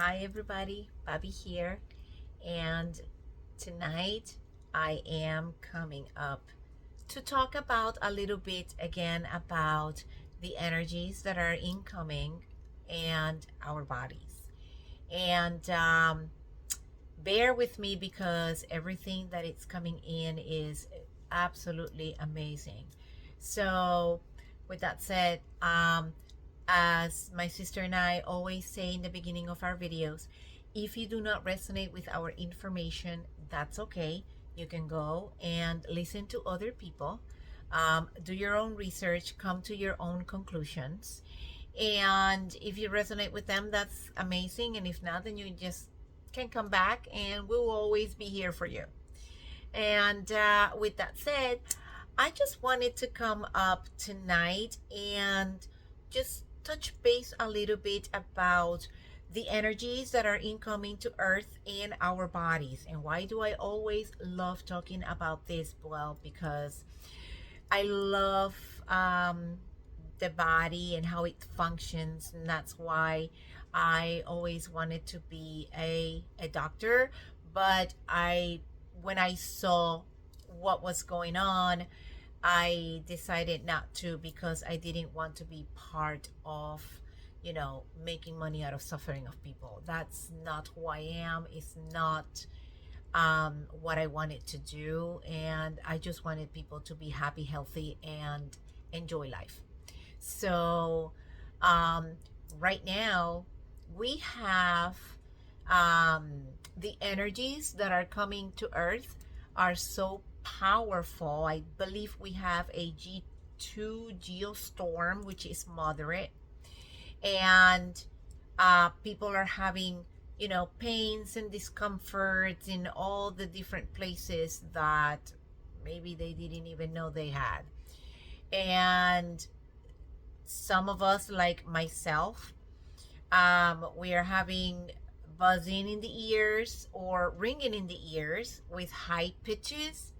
Hi everybody, Bobby here, and tonight I am coming up to talk about a little bit again about the energies that are incoming and our bodies. And bear with me because everything that is coming in is absolutely amazing. So, with that said, as my sister and I always say in the beginning of our videos, if you do not resonate with our information, that's okay. You can go and listen to other people, do your own research, come to your own conclusions. And if you resonate with them, that's amazing. And if not, then you just can come back and we'll always be here for you. And with that said, I just wanted to come up tonight and just touch base a little bit about the energies that are incoming to Earth and our bodies. And why do I always love talking about this? Well, because I love the body and how it functions, and that's why I always wanted to be a doctor. But when I saw what was going on, I decided not to, because I didn't want to be part of, making money out of suffering of people. That's not who I am. It's not what I wanted to do. And I just wanted people to be happy, healthy, and enjoy life. So, um, right now, we have the energies that are coming to Earth are so powerful. I believe we have a G2 geostorm, which is moderate, and people are having, pains and discomforts in all the different places that maybe they didn't even know they had. And some of us, like myself, we are having buzzing in the ears or ringing in the ears with high pitches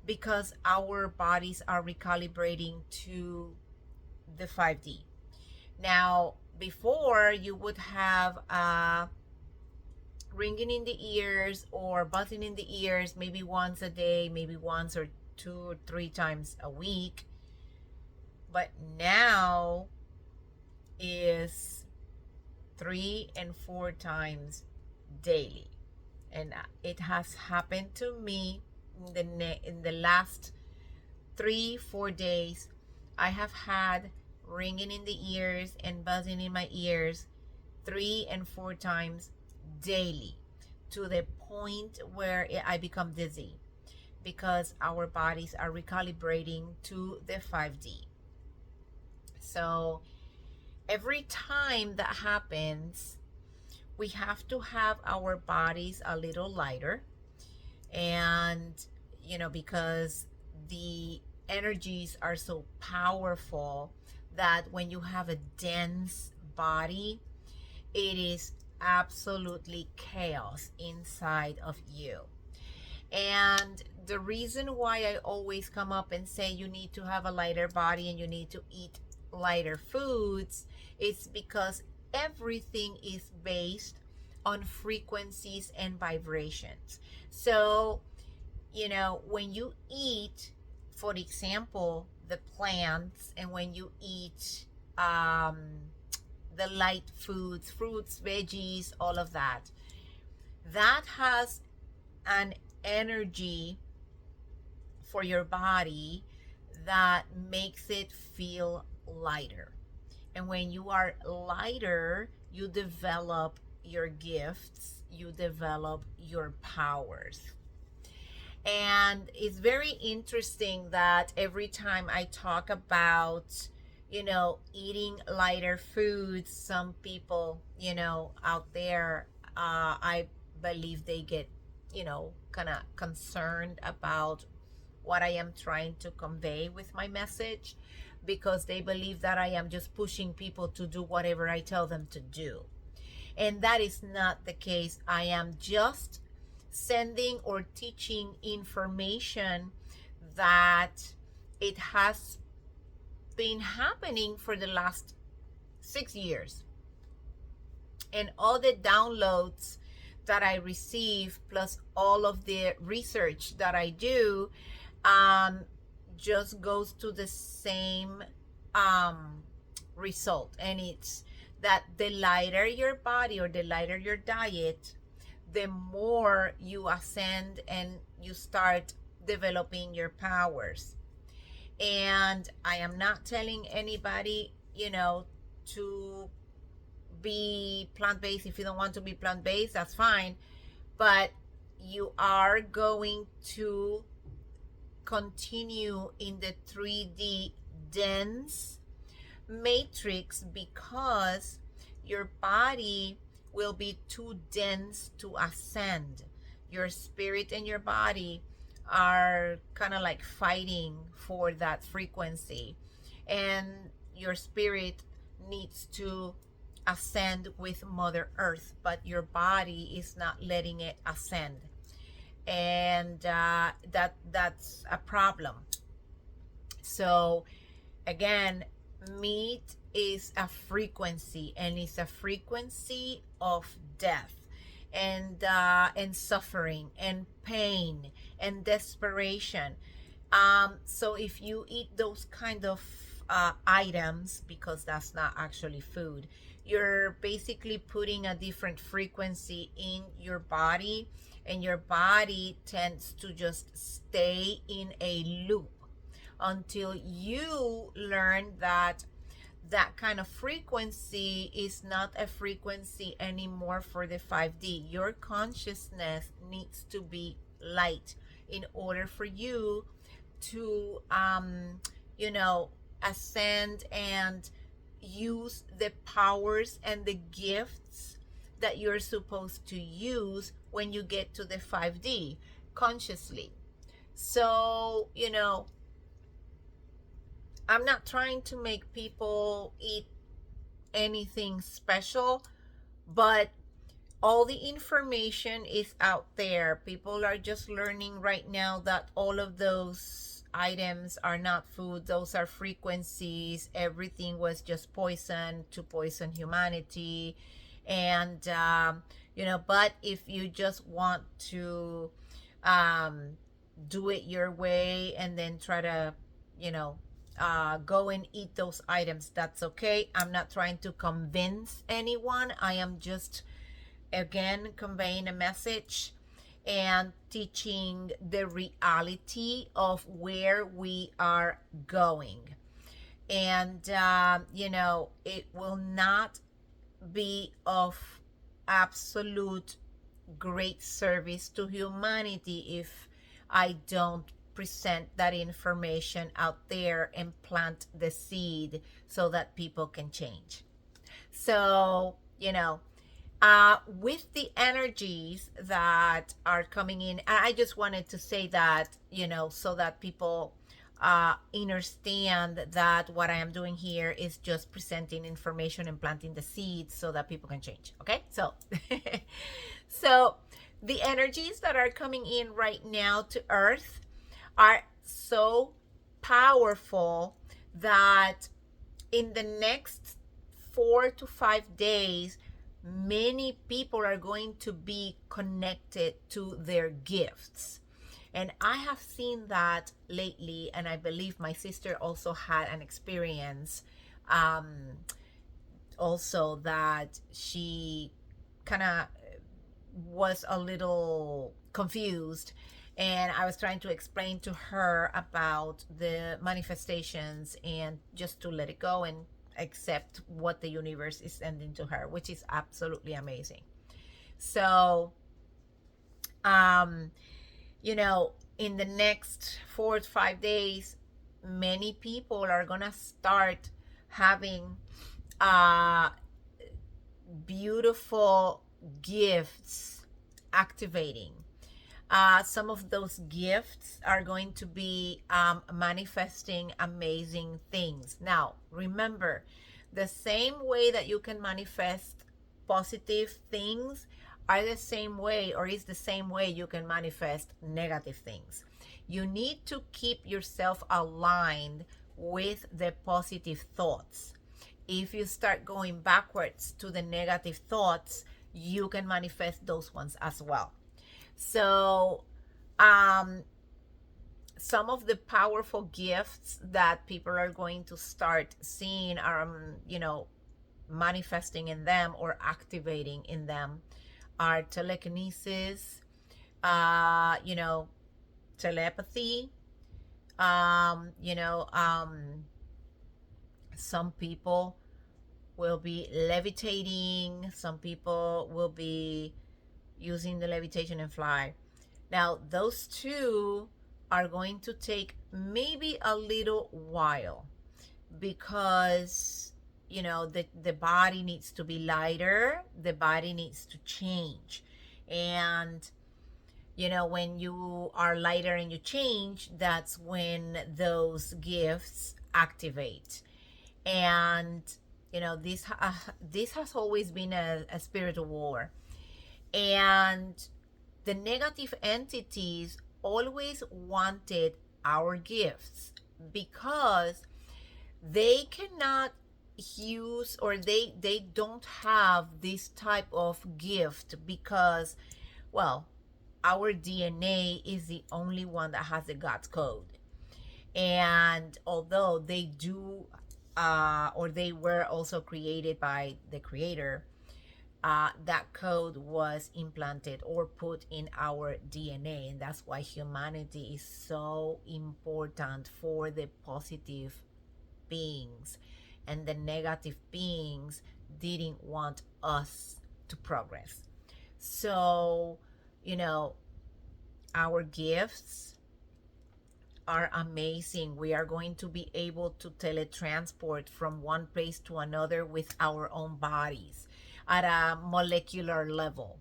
because our bodies are recalibrating to the 5D. Now, before you would have ringing in the ears or buzzing in the ears maybe once a day, maybe once or 2 or 3 times a week. But now is 3 and 4 times daily, and it has happened to me in the last 3 4 days. I have had ringing in the ears and buzzing in my ears 3 and 4 times daily, to the point where I become dizzy, because our bodies are recalibrating to the 5D. So every time that happens, we have to have our bodies a little lighter. And, because the energies are so powerful that when you have a dense body, it is absolutely chaos inside of you. And the reason why I always come up and say you need to have a lighter body and you need to eat lighter foods is because everything is based on frequencies and vibrations. So, when you eat, for example, the plants, and when you eat the light foods, fruits, veggies, all of that, that has an energy for your body that makes it feel lighter. And when you are lighter, you develop your gifts, you develop your powers. And it's very interesting that every time I talk about, eating lighter foods, some people, out there, I believe they get, kind of concerned about what I am trying to convey with my message, because they believe that I am just pushing people to do whatever I tell them to do. And that is not the case. I am just sending or teaching information that it has been happening for the last 6 years. And all the downloads that I receive, plus all of the research that I do, um, just goes to the same um, result. And it's that the lighter your body or the lighter your diet, the more you ascend and you start developing your powers. And I am not telling anybody, to be plant-based. If you don't want to be plant-based, that's fine. But you are going to continue in the 3D dense matrix because your body will be too dense to ascend. Your spirit and your body are kind of like fighting for that frequency, and your spirit needs to ascend with Mother Earth, but your body is not letting it ascend, and that's a problem. So again, meat is a frequency, and it's a frequency of death and suffering and pain and desperation. So if you eat those kind of items, because that's not actually food, you're basically putting a different frequency in your body, and your body tends to just stay in a loop until you learn that that kind of frequency is not a frequency anymore for the 5D. Your consciousness needs to be light in order for you to ascend and use the powers and the gifts that you're supposed to use when you get to the 5D consciously. So, I'm not trying to make people eat anything special, but all the information is out there. People are just learning right now that all of those items are not food. Those are frequencies. Everything was just poison to poison humanity. And, but if you just want to do it your way and then try to, go and eat those items, that's okay. I'm not trying to convince anyone. I am just, again, conveying a message and teaching the reality of where we are going. And, it will not be of absolute great service to humanity if I don't present that information out there and plant the seed so that people can change. So, with the energies that are coming in, I just wanted to say that, so that people understand that what I am doing here is just presenting information and planting the seeds so that people can change. Okay, so so the energies that are coming in right now to Earth are so powerful that in the next 4 to 5 days, many people are going to be connected to their gifts. And I have seen that lately, and I believe my sister also had an experience also that she kind of was a little confused, and I was trying to explain to her about the manifestations and just to let it go and accept what the universe is sending to her, which is absolutely amazing. So in the next 4 to 5 days, many people are gonna start having beautiful gifts activating. Some of those gifts are going to be manifesting amazing things. Now, remember, the same way that you can manifest positive things are the same way, or is the same way you can manifest negative things. You need to keep yourself aligned with the positive thoughts. if you start going backwards to the negative thoughts, you can manifest those ones as well. So, um, some of the powerful gifts that people are going to start seeing are, manifesting in them or activating in them are telekinesis, you know, telepathy, you know, some people will be levitating, some people will be using the levitation and fly. Now, those two are going to take maybe a little while because the body needs to be lighter, the body needs to change. And when you are lighter and you change, that's when those gifts activate. And this has always been a spiritual war. And the negative entities always wanted our gifts because they cannot use, or they don't have this type of gift because, well, our DNA is the only one that has the God's code. And although they do, or they were also created by the creator, that code was implanted or put in our DNA. And that's why humanity is so important for the positive beings. And the negative beings didn't want us to progress. So, our gifts are amazing. We are going to be able to teletransport from one place to another with our own bodies at a molecular level.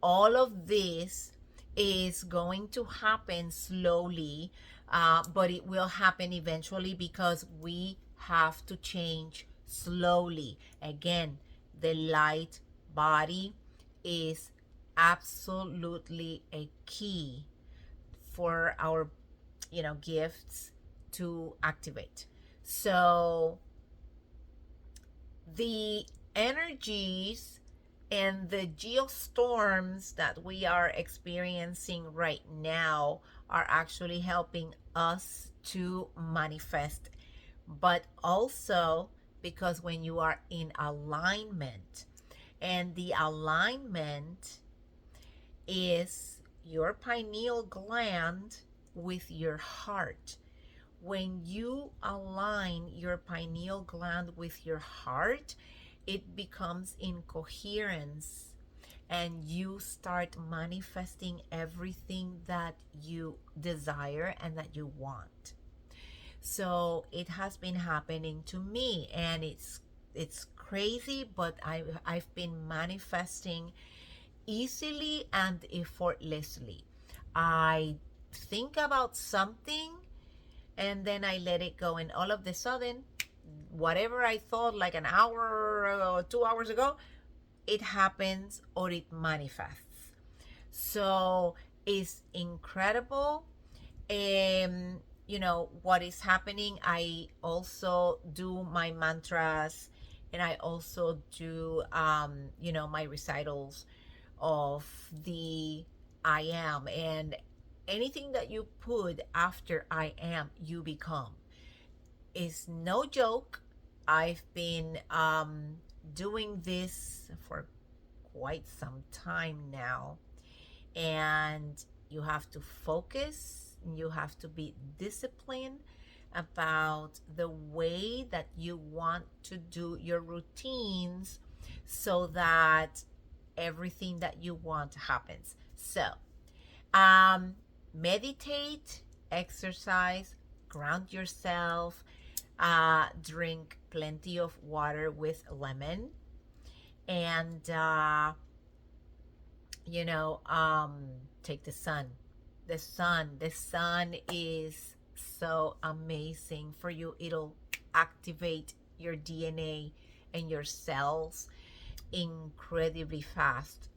All of this is going to happen slowly, but it will happen eventually because we have to change slowly. Again, the light body is absolutely a key for our gifts to activate. So the energies and the geostorms that we are experiencing right now are actually helping us to manifest. But also because when you are in alignment, and the alignment is your pineal gland with your heart. When you align your pineal gland with your heart, it becomes in coherence, and you start manifesting everything that you desire and that you want. So it has been happening to me, and it's crazy, but I've been manifesting easily and effortlessly. I think about something and then I let it go, and all of a sudden, whatever I thought like an hour or 2 hours ago, it happens or it manifests. So it's incredible. What is happening. I also do my mantras, and I also do my recitals of the I am. And anything that you put after I am, you become. It's no joke. I've been doing this for quite some time now. And you have to focus, you have to be disciplined about the way that you want to do your routines so that everything that you want happens. So, meditate, exercise, ground yourself, drink plenty of water with lemon, and take the sun. The sun is so amazing for you. It'll activate your DNA and your cells incredibly fast.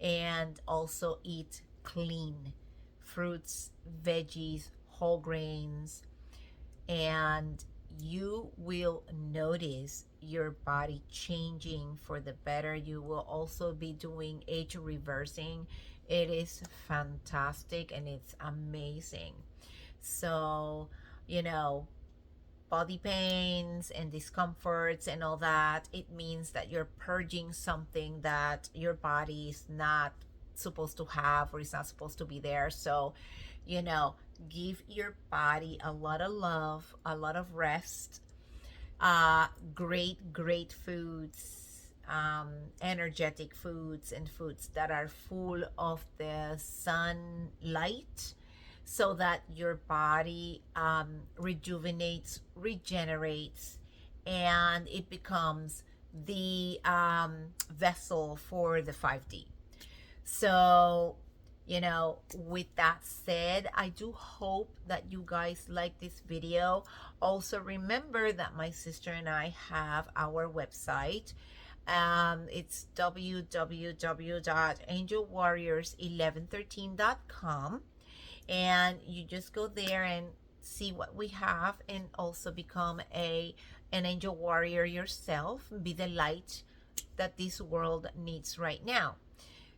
And also eat clean fruits, veggies, whole grains, and you will notice your body changing for the better. You will also be doing age reversing. It is fantastic and it's amazing. So, you know, body pains and discomforts and all that, it means that you're purging something that your body is not supposed to have or is not supposed to be there. So, you know, give your body a lot of love, a lot of rest, great foods, energetic foods, and foods that are full of the sunlight, so that your body rejuvenates, regenerates, and it becomes the vessel for the 5D. So, with that said, I do hope that you guys like this video. Also, remember that my sister and I have our website. It's www.angelwarriors1113.com, and you just go there and see what we have, and also become an angel warrior yourself. Be the light that this world needs right now.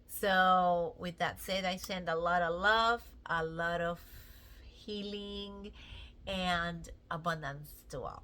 So, with that said, I send a lot of love, a lot of healing, and abundance to all.